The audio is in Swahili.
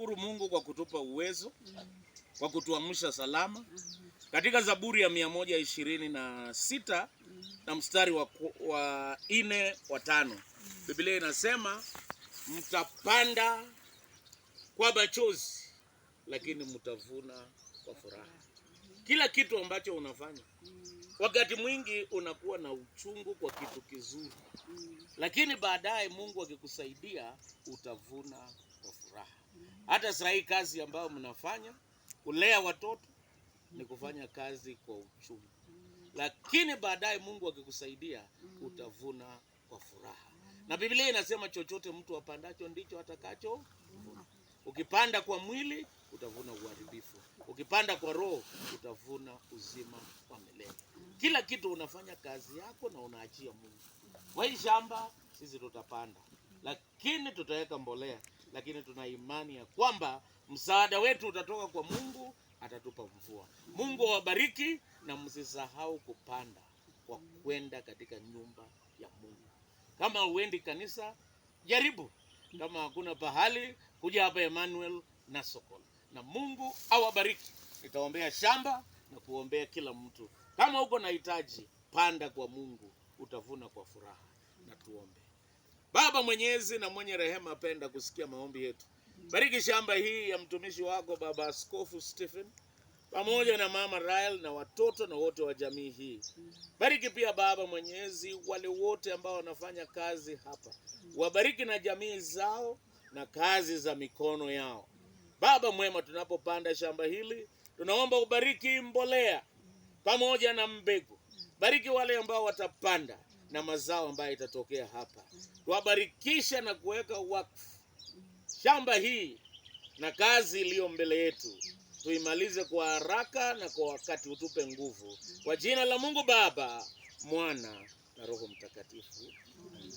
tunashukuru Mungu kwa kutupa uwezo, kwa kutuamsha salama. Katika Zaburi ya 126 na mstari wa 4 wa 5, Biblia inasema mtapanda kwa machozi lakini mtavuna kwa furaha. Kila kitu ambacho unafanya, wakati mwingi unakuwa na uchungu kwa kitu kizuri, lakini baadaye Mungu akikusaidia utavuna kwa furaha. Hata saa hii kazi ambayo mnafanya, kulea watoto, ni kufanya kazi kwa uchungu, lakini baadaye Mungu akikusaidia utavuna kwa furaha. Na Biblia inasema chochote mtu apandacho ndicho atakacho vuna. Ukipanda kwa mwili utavuna uharibifu, ukipanda kwa roho utavuna uzima wa milele. Kila kitu unafanya kazi yako na unaachia Mungu. Kwa hii shamba sisi tutapanda, lakini tutaweka mbolea, lakini tuna imani ya kwamba msaada wetu utatoka kwa Mungu, atatupa mvua. Mungu awabariki, na msisahau kupanda kwa kwenda katika nyumba ya Mungu. Kama uendi kanisa, jaribu. Kama hakuna pahali, kuja hapa Emmanuel na Sokol. Na Mungu awabariki. Nitaombea shamba na kuombea kila mtu. Kama uko na hitaji, panda kwa Mungu, utavuna kwa furaha. Na tuombe. Baba mwenyezi na mwenye rehema, penda kusikia maombi yetu. Bariki shamba hii ya mtumishi wako Baba Askofu Stephen, pamoja na Mama Rael na watoto na wote wa jamii hii. Bariki pia Baba mwenyezi wale wote ambao wanafanya kazi hapa. Wabariki na jamii zao na kazi za mikono yao. Baba mwema, tunapopanda shamba hili, tunaomba ubariki mbolea pamoja na mbegu. Bariki wale ambao watapanda na mazao ambayo itatokea hapa. Tuwabarikisha na kuweka wakfu shamba hii na kazi iliyo mbele yetu. Tuimalize kwa haraka na kwa wakati, utupe nguvu. Kwa jina la Mungu Baba, Mwana na Roho Mtakatifu. Amen.